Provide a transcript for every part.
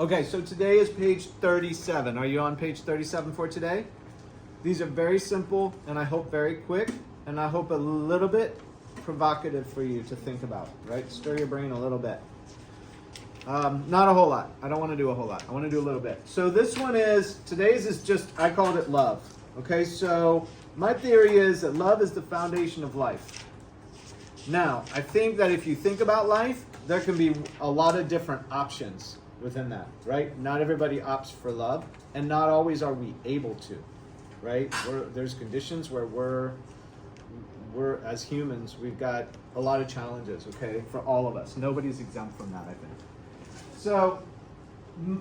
Okay, so today is page 37. Are you on page 37 for today? These are very simple and I hope very quick and I hope a little bit provocative for you to think about, right? Stir your brain a little bit. Not a whole lot. I don't want to do a whole lot. I want to do a little bit. So this one is, today's is just, I called it love. Okay, so my theory is that love is the foundation of life. Now, I think that if you think about life, there can be a lot of different options within that, right? Not everybody opts for love, and not always are we able to, right? There's conditions where we're as humans, we've got a lot of challenges, okay, for all of us. Nobody's exempt from that, I think. So,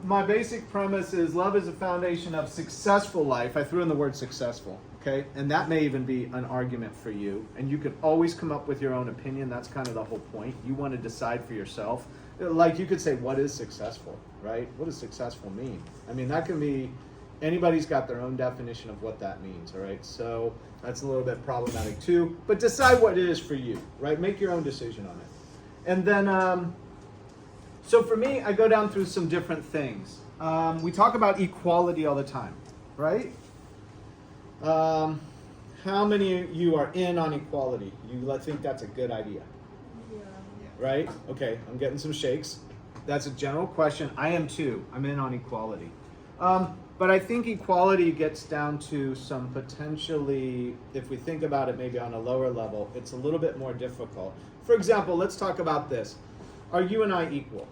my basic premise is love is a foundation of successful life. I threw in the word successful, okay? And that may even be an argument for you. And you can always come up with your own opinion. That's kind of the whole point. You want to decide for yourself. Like you could say, what is successful, right? What does successful mean? I mean, that can be, anybody's got their own definition of what that means, all right? So that's a little bit problematic too. But decide what it is for you, right? Make your own decision on it. And then, so for me, I go down through some different things. We talk about equality all the time, right? How many of you are in on equality? You think that's a good idea? Right? Okay, I'm getting some shakes. That's a general question. I am too. I'm in on equality. But I think equality gets down to some potentially, if we think about it maybe on a lower level, it's a little bit more difficult. For example, let's talk about this. Are you and I equal?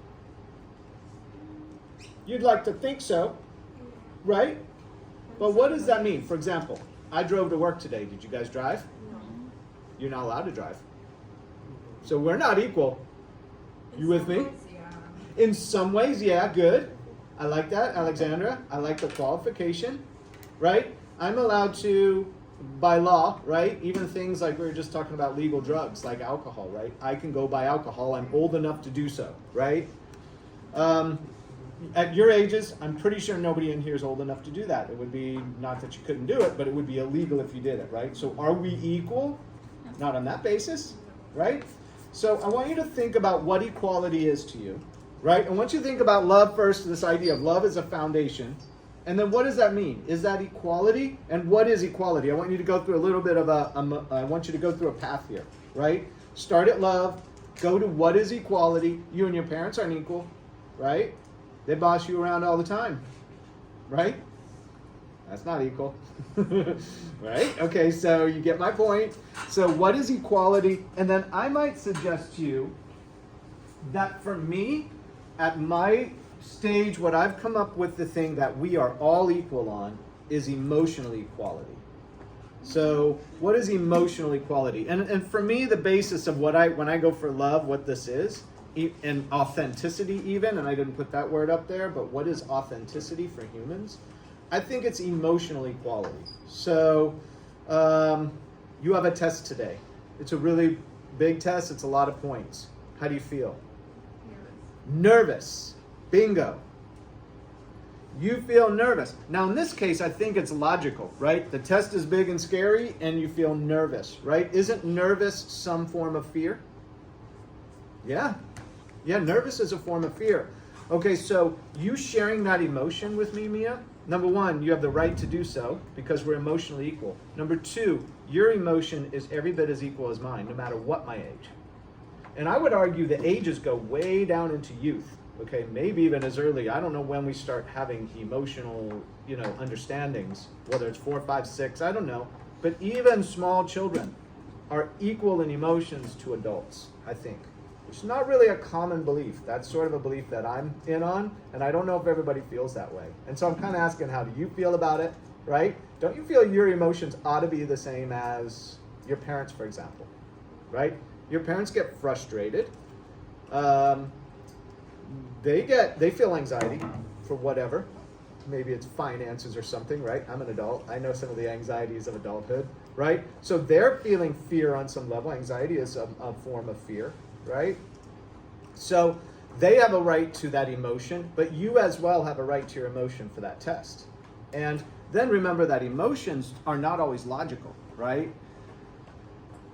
You'd like to think so, right? But what does that mean? For example, I drove to work today. Did you guys drive? No. You're not allowed to drive. So we're not equal. You with me? In some ways, yeah, good. I like that, Alexandra. I like the qualification, right? I'm allowed to, by law, right? Even things like we were just talking about legal drugs, like alcohol, right? I can go buy alcohol. I'm old enough to do so, right? At your ages, I'm pretty sure nobody in here is old enough to do that. It would be, not that you couldn't do it, but it would be illegal if you did it, right? So are we equal? Not on that basis, right? So I want you to think about what equality is to you, right? I want you to think about love first, this idea of love as a foundation. And then what does that mean? Is that equality? And what is equality? I want you to go through a little bit of I want you to go through a path here, right? Start at love, go to what is equality. You and your parents aren't equal, right? They boss you around all the time, right? That's not equal, right? Okay, so you get my point. So what is equality? And then I might suggest to you that for me, at my stage, what I've come up with, the thing that we are all equal on is emotional equality. So what is emotional equality? And for me, the basis of when I go for love, what this is, and authenticity even, and I didn't put that word up there, but what is authenticity for humans? I think it's emotional equality. So you have a test today. It's a really big test. It's a lot of points. How do you feel? Nervous. Bingo. You feel nervous. Now in this case, I think it's logical, right? The test is big and scary and you feel nervous, right? Isn't nervous some form of fear? Yeah. Yeah, nervous is a form of fear. Okay, so you sharing that emotion with me, Mia, number one, you have the right to do so because we're emotionally equal. Number two, your emotion is every bit as equal as mine, no matter what my age. And I would argue the ages go way down into youth. Okay, maybe even as early. I don't know when we start having emotional, understandings, whether it's 4, 5, 6, I don't know. But even small children are equal in emotions to adults, I think. It's not really a common belief. That's sort of a belief that I'm in on, and I don't know if everybody feels that way. And so I'm kind of asking, how do you feel about it, right? Don't you feel your emotions ought to be the same as your parents, for example, right? Your parents get frustrated. They feel anxiety for whatever. Maybe it's finances or something, right? I'm an adult. I know some of the anxieties of adulthood, right? So they're feeling fear on some level. Anxiety is a form of fear, right? So they have a right to that emotion, but you as well have a right to your emotion for that test. And then remember that emotions are not always logical, right?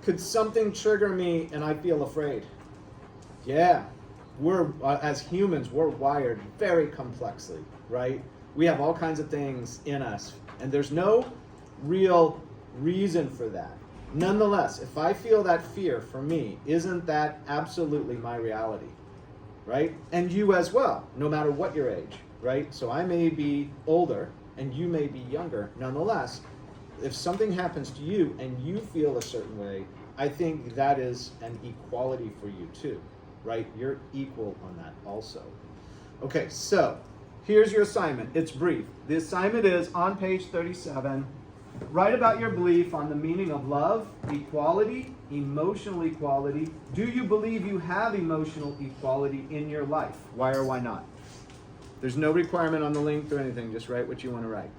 Could something trigger me and I feel afraid? Yeah. we're as humans, we're wired very complexly, right? We have all kinds of things in us, and there's no real reason for that. Nonetheless, if I feel that fear for me, isn't that absolutely my reality, right? And you as well, no matter what your age, right? So I may be older and you may be younger. Nonetheless, if something happens to you and you feel a certain way, I think that is an equality for you too, right? You're equal on that also. Okay, so here's your assignment. It's brief. The assignment is on page 37. Write about your belief on the meaning of love, equality, emotional equality. Do you believe you have emotional equality in your life? Why or why not? There's no requirement on the link or anything. Just write what you want to write.